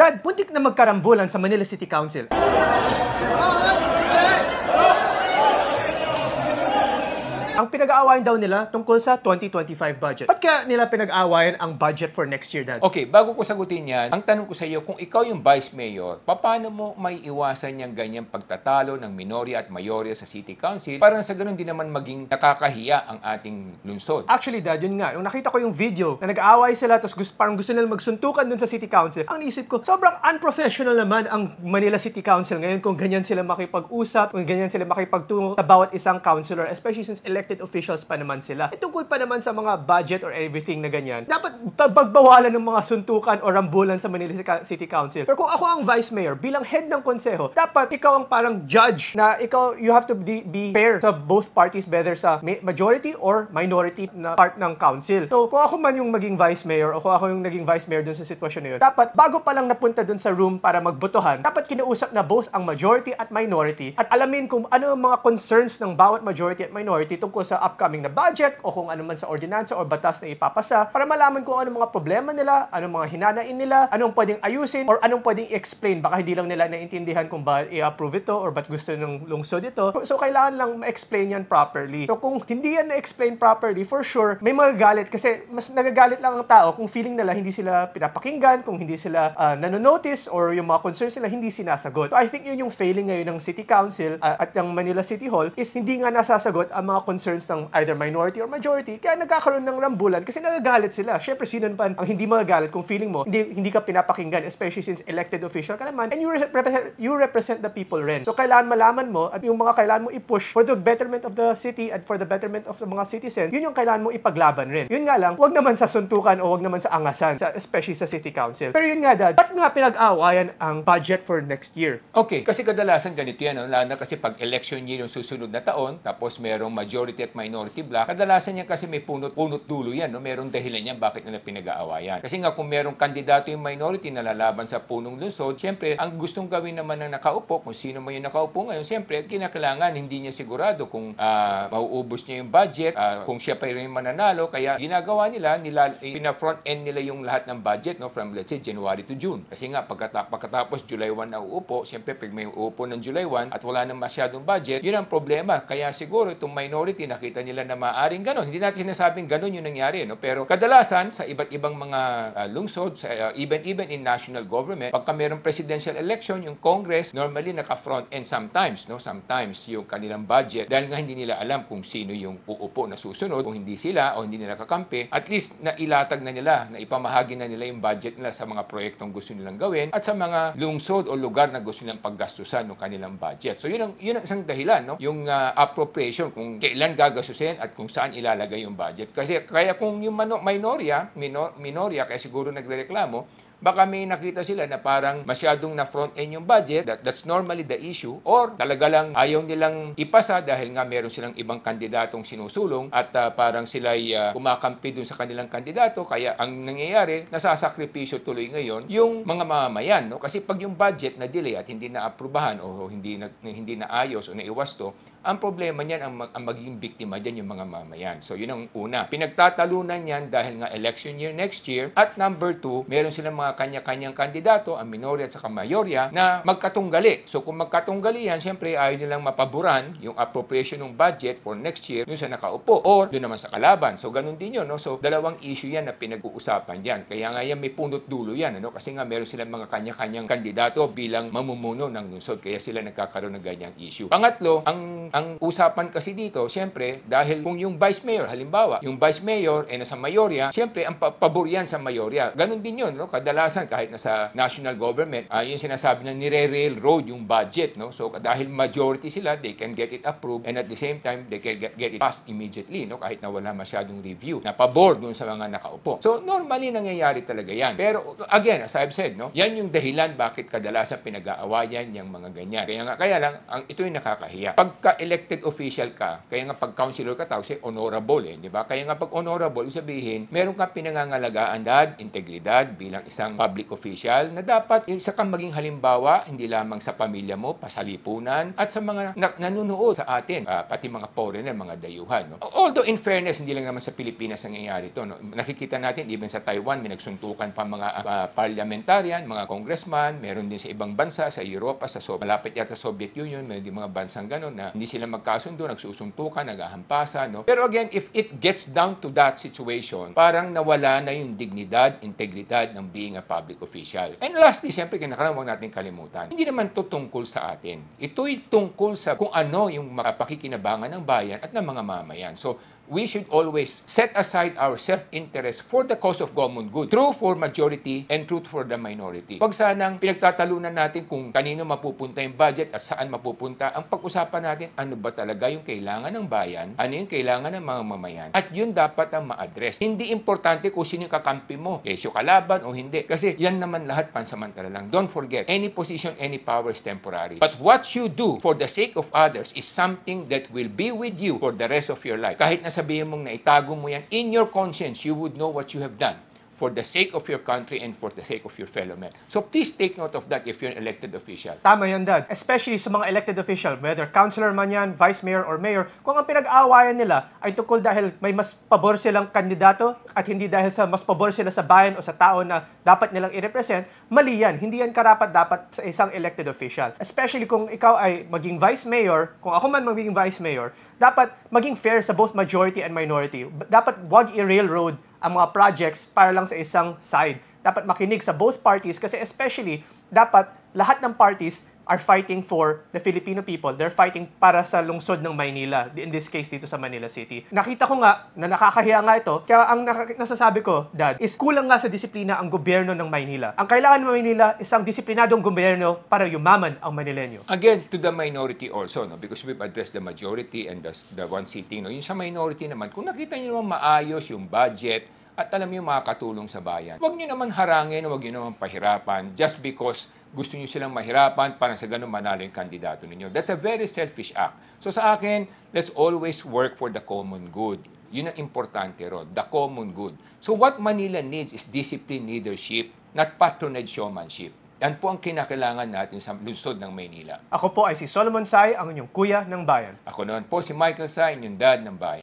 Dad, muntik na magkarambulan sa Manila City Council. Ang pinag-aawayan daw nila tungkol sa 2025 budget. Ba't kaya nila pinag-aawayan ang budget for next year, Dad? Okay, bago ko sagutin yan, ang tanong ko sa iyo, kung ikaw yung Vice Mayor, paano mo may iwasan yung ganyang pagtatalo ng minorya at mayorya sa City Council para sa ganun din naman maging nakakahiya ang ating lungsod? Actually, Dad, yun nga. Nung nakita ko yung video na nag-aaway sila tapos parang gusto nila magsuntukan dun sa City Council, ang isip ko, sobrang unprofessional naman ang Manila City Council ngayon kung ganyan sila makipag-usap, kung ganyan sila makipagtungo sa bawat isang councilor, especially since elected officials pa naman sila. Tungkol pa naman sa mga budget or everything na ganyan, dapat pagbawalan ng mga suntukan o rambulan sa Manila City Council. Pero kung ako ang Vice Mayor, bilang head ng konseho, dapat ikaw ang parang judge na ikaw, you have to be fair sa both parties, whether sa majority or minority na part ng council. So, kung ako man yung maging Vice Mayor o kung ako yung naging Vice Mayor dun sa sitwasyon na yun, dapat bago pa lang napunta dun sa room para magbotohan, dapat kinausap na both ang majority at minority at alamin kung ano ang mga concerns ng bawat majority at minority tungkol sa upcoming na budget o kung ano man sa ordinansa o batas na ipapasa para malaman kung ano mga problema nila, anong mga hinanain nila, anong pwedeng ayusin or anong pwedeng i-explain. Baka hindi lang nila naintindihan kung ba i-approve ito or ba't gusto ng lungsod ito. So, kailangan lang ma-explain yan properly. So, kung hindi yan na-explain properly, for sure, may magagalit kasi mas nagagalit lang ang tao kung feeling nila hindi sila pinapakinggan, kung hindi sila nanonotice or yung mga concerns nila hindi sinasagot. So, I think yun yung failing ngayon ng City Council at ng Manila City Hall is hindi nga nasasagot ang mga concerns ng either minority or majority, kaya nagkakaroon ng rambulan kasi nagagalit sila. Syempre, sino pa ang hindi magagalit kung feeling mo hindi ka pinapakinggan, especially since elected official ka naman and you represent the people rin. So, kailangan malaman mo at yung mga kailangan mo i-push for the betterment of the city and for the betterment of the mga citizens, yun yung kailangan mo ipaglaban rin. Yun nga lang, wag naman sa suntukan o wag naman sa angasan, especially sa City Council. Pero yun nga, Dad, ba't nga pinag-aawayan ang budget for next year? Okay, kasi kadalasan ganito yan, lalo na kasi pag election year yung susunod na taon, tapos merong majority at minority block, kadalasan yan kasi may punot dulo yan, no? Merong dahilan yan bakit nila pinag-aawayan. Kasi nga kung merong kandidato yung minority na lalaban sa punong lungsod, siyempre, ang gustong gawin naman ng nakaupo, kung sino man yung nakaupo ngayon, siyempre, kinakailangan, hindi niya sigurado kung mauubos niya yung budget, kung siya pa rin mananalo, kaya ginagawa nila pina-front end nila yung lahat ng budget, no? From let's say January to June. Kasi nga, pagkatapos July 1 na uupo, siyempre, pag may uupo ng July 1 at wala nang masyadong budget, yun ang problema. Kaya siguro itong minority, nakita nila na maaring ganon. Hindi natin sinasabing ganon yung nangyari, no? Pero kadalasan sa iba't ibang mga lungsod, even in national government, pagka mayroong presidential election, yung Congress normally naka-front end sometimes, no? Sometimes yung kanilang budget dahil nga hindi nila alam kung sino yung uupo na susunod, kung hindi sila o hindi nila kakampi, at least na ilatag na nila, na ipamahagi na nila yung budget nila sa mga proyektong gusto nilang gawin at sa mga lungsod o lugar na gusto nilang paggastusan ng kanilang budget. So yun ang isang dahilan, no? Yung appropriation, kung kailan gagastusin at kung saan ilalagay yung budget. Kasi kaya kung yung minorya, kaya siguro nagrereklamo, baka may nakita sila na parang masyadong na front-end yung budget, that's normally the issue, or talaga lang ayaw nilang ipasa dahil nga meron silang ibang kandidatong sinusulong at parang sila'y kumakampi dun sa kanilang kandidato, kaya ang nangyayari, nasasakripisyo tuloy ngayon yung mga mamamayan, no? Kasi pag yung budget na delay at hindi na aprubahan o hindi na ayos o naiwasto, ang problema niyan, ang magiging biktima diyan yung mga mamayan. So, yun ang una. Pinagtatalunan yan dahil nga election year next year. At number two, meron silang mga kanya-kanyang kandidato, ang minorya at saka mayorya, na magkatunggali. So, kung magkatunggali yan, siyempre ayaw nilang mapaboran yung appropriation ng budget for next year yung sa nakaupo or doon naman sa kalaban. So, ganun din yun, no? So, dalawang issue yan na pinag-uusapan yan. Kaya nga yan, may punot dulo yan, ano? Kasi nga meron silang mga kanya-kanyang kandidato bilang mamumuno ng lungsod. Kaya sila nagkakaroon ng ganyang issue. Pangatlo, ang usapan kasi dito, siyempre, dahil kung yung Vice Mayor, halimbawa, yung Vice Mayor ay nasa mayorya, siyempre, ang pabor yan sa mayorya. Ganun din yun, no? Kadalasan, kahit nasa national government, yung sinasabi na nire-railroad yung budget, no? So, dahil majority sila, they can get it approved and at the same time, they can get it passed immediately, no? Kahit na wala masyadong review, na pabor dun sa mga nakaupo. So, normally, nangyayari talaga yan. Pero, again, as I've said, no? Yan yung dahilan bakit kadalasan pinag-aawayan yung mga ganyan. Kaya lang, ito yung nakakahiya. Pagka-elected official ka, kaya nga pag-councilor ka, tawag siya honorable, di ba? Kaya nga pag honorable, sabihin, meron kang pinangangalagaan, integridad, bilang isang isang public official na dapat isa kang maging halimbawa, hindi lamang sa pamilya mo, pasalipunan, at sa mga nanonood sa atin, pati mga foreigner, mga dayuhan. No? Although in fairness, hindi lang naman sa Pilipinas ang nangyayari ito. No? Nakikita natin, even sa Taiwan, may nagsuntukan pa mga parliamentarian, mga congressman, meron din sa ibang bansa, sa Europa, malapit yata sa Soviet Union, may din mga bansang gano'n na hindi sila magkasundo, nagsusuntukan, naghahampasan. No? Pero again, if it gets down to that situation, parang nawala na yung dignidad, integridad ng being a public official. And lastly, siyempre, kinakaroon huwag natin kalimutan, hindi naman ito tungkol sa atin. Ito'y tungkol sa kung ano yung pakikinabangan ng bayan at ng mga mamayan. So, we should always set aside our self-interest for the cause of common good. True for majority and truth for the minority. Pag sanang pinagtatalunan natin kung kanino mapupunta yung budget at saan mapupunta, ang pag-usapan natin, ano ba talaga yung kailangan ng bayan, ano yung kailangan ng mga mamayan. At yun dapat ang ma-address. Hindi importante kung sino yung kakampi mo, kesyo kalaban o hindi. Kasi yan naman lahat pansamantala lang. Don't forget, any position, any power is temporary. But what you do for the sake of others is something that will be with you for the rest of your life. Kahit na sabihin mong naitago mo yan, in your conscience, you would know what you have done for the sake of your country and for the sake of your fellow men. So please take note of that if you're an elected official. Tama yan, Dad. Especially sa mga elected official, whether councilor man yan, vice mayor or mayor, kung ang pinag-aawayan nila ay tungkol dahil may mas pabor silang kandidato at hindi dahil sa mas pabor sila sa bayan o sa tao na dapat nilang i-represent, mali yan. Hindi yan karapat-dapat sa isang elected official. Especially kung ikaw ay maging vice mayor, kung ako man maging vice mayor, dapat maging fair sa both majority and minority. Dapat wag i-railroad ang mga projects para lang sa isang side. Dapat makinig sa both parties kasi especially, dapat lahat ng parties are fighting for the Filipino people. They're fighting para sa lungsod ng Maynila. In this case, dito sa Manila City. Nakita ko nga na nakakahiya nga ito. Kaya ang nasasabi ko, Dad, is kulang nga sa disiplina ang gobyerno ng Maynila. Ang kailangan ng Maynila, isang disiplinadong gobyerno para yumaman ang Manilenyo. Again, to the minority also, no? Because we've addressed the majority and the one sitting. No? Yung sa minority naman, kung nakita nyo naman maayos yung budget, at alam niyo makakatulong sa bayan. Huwag niyo naman harangin, huwag niyo naman pahirapan just because gusto niyo silang mahirapan para sa ganun manalo yung kandidato ninyo. That's a very selfish act. So sa akin, let's always work for the common good. Yun ang importante ron, the common good. So what Manila needs is disciplined leadership, not patronage showmanship. Yan po ang kinakailangan natin sa lungsod ng Maynila. Ako po ay si Solomon Sai, ang inyong kuya ng bayan. Ako naman po si Michael Sai, inyong dad ng bayan.